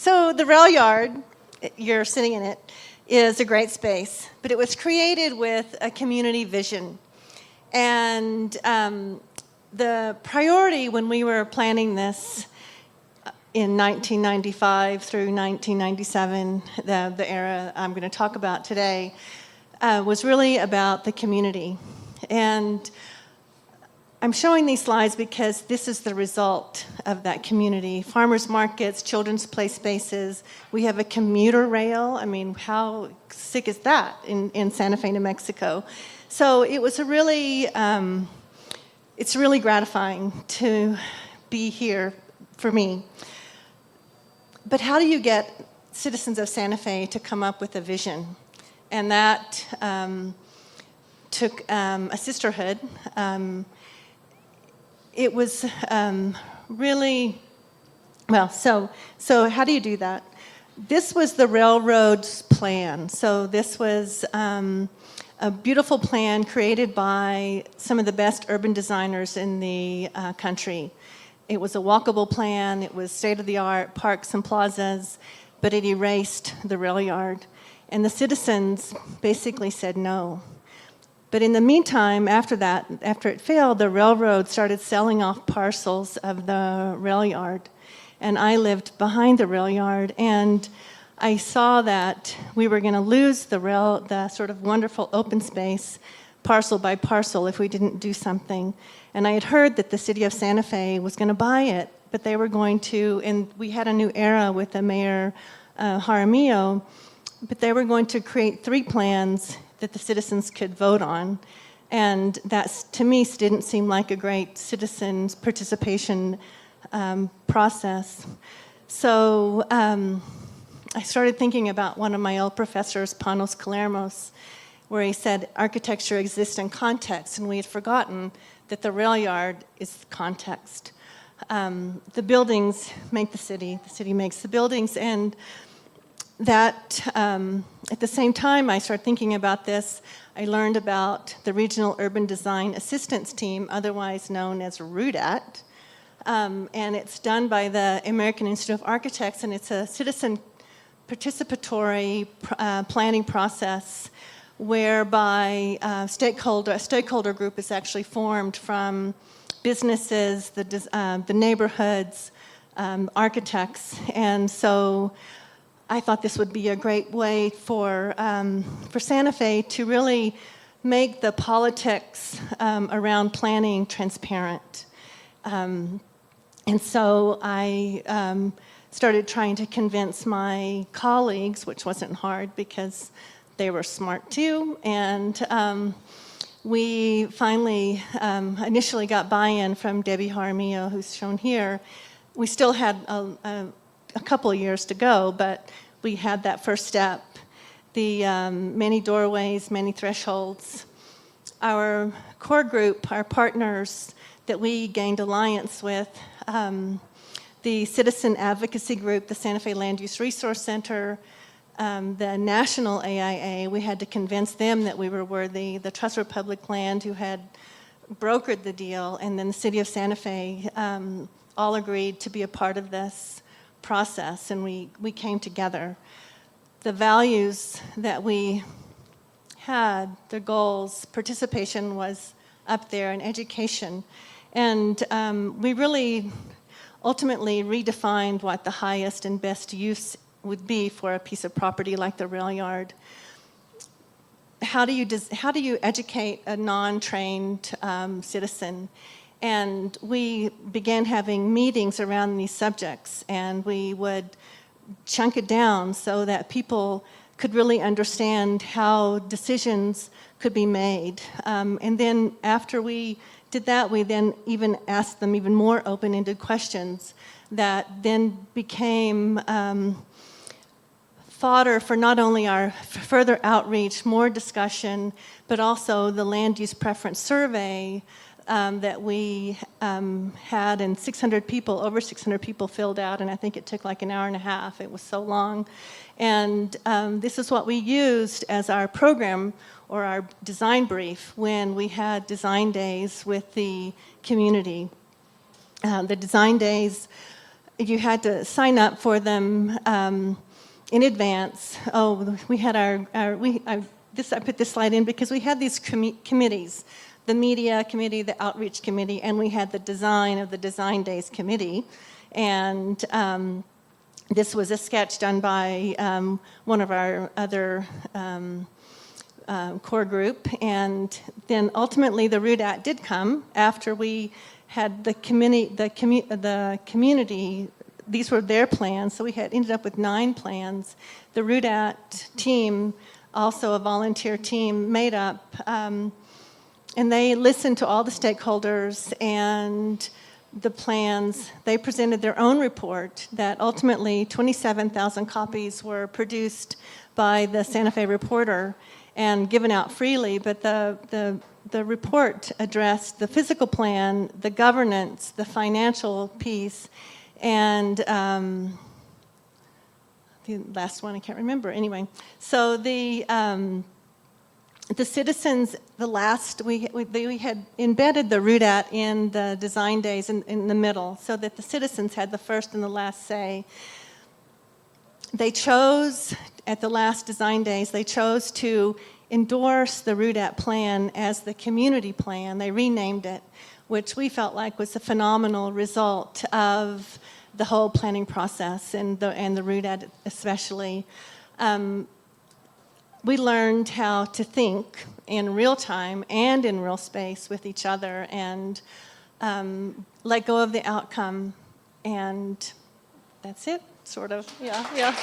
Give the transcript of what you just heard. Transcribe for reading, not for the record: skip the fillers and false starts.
So the Railyard, you're sitting in it, is a great space, but it was created with a community vision. And the priority when we were planning this in 1995 through 1997, the era I'm going to talk about today, was really about the community. And I'm showing these slides because this is the result of that community. Farmers markets, children's play spaces. We have a commuter rail. I mean, how sick is that in Santa Fe, New Mexico? So it was a really, it's really gratifying to be here for me. But how do you get citizens of Santa Fe to come up with a vision? And that took a sisterhood. It was really, well, so how do you do that? This was the railroad's plan. So this was a beautiful plan created by some of the best urban designers in the country. It was a walkable plan, it was state-of-the-art parks and plazas, but it erased the Railyard. And the citizens basically said no. But in the meantime, after that, after it failed, the railroad started selling off parcels of the Railyard. And I lived behind the Railyard, and I saw that we were going to lose the sort of wonderful open space parcel by parcel if we didn't do something. And I had heard that the city of Santa Fe was going to buy it, but they were going to, and we had a new era with the mayor, Jaramillo, but they were going to create 3 plans that the citizens could vote on. And that, to me, didn't seem like a great citizens' participation process. So I started thinking about one of my old professors, Panos Calermos, where he said architecture exists in context, and we had forgotten that the Railyard is context. The buildings make the city makes the buildings, and that at the same time I started thinking about this, I learned about the Regional Urban Design Assistance Team, otherwise known as RUDAT, and it's done by the American Institute of Architects, and it's a citizen participatory planning process whereby a stakeholder group is actually formed from businesses, the neighborhoods, architects, and so I thought this would be a great way for Santa Fe to really make the politics around planning transparent. And so I started trying to convince my colleagues, which wasn't hard because they were smart too, and we finally initially got buy-in from Debbie Jaramillo, who's shown here. We still had a couple of years to go, but we had that first step. The many doorways, many thresholds. Our core group, our partners that we gained alliance with, the citizen advocacy group, the Santa Fe Land Use Resource Center, the national AIA, we had to convince them that we were worthy, the Trust for Public Land, who had brokered the deal, and then the city of Santa Fe all agreed to be a part of this process, and we came together. The values that we had, the goals, participation was up there, and education. And we really ultimately redefined what the highest and best use would be for a piece of property like the Railyard. How do you educate a non-trained citizen? And we began having meetings around these subjects, and we would chunk it down so that people could really understand how decisions could be made. And then after we did that, we then even asked them even more open-ended questions that then became fodder for not only our further outreach, more discussion, but also the land use preference survey that we had, and 600 people, over 600 people filled out, and I think it took like an hour and a half. It was so long. And this is what we used as our program or our design brief when we had design days with the community. The design days, you had to sign up for them in advance. Oh, we had I put this slide in because we had these committees, the media committee, the outreach committee, and we had the design of the Design Days committee. And this was a sketch done by one of our other core group. And then ultimately the RUDAT did come after we had the community, these were their plans, so we had ended up with 9 plans. The RUDAT team, also a volunteer team, made up, and they listened to all the stakeholders and the plans. They presented their own report that ultimately 27,000 copies were produced by the Santa Fe Reporter and given out freely, but the report addressed the physical plan, the governance, the financial piece, and the last one I can't remember. Anyway, so the citizens, we had embedded the RUDAT in the Design Days in the middle, so that the citizens had the first and the last say. They chose, at the last Design Days, they chose to endorse the RUDAT plan as the community plan. They renamed it, which we felt like was a phenomenal result of the whole planning process and the RUDAT especially. We learned how to think in real time and in real space with each other and let go of the outcome. And that's it, sort of. Yeah.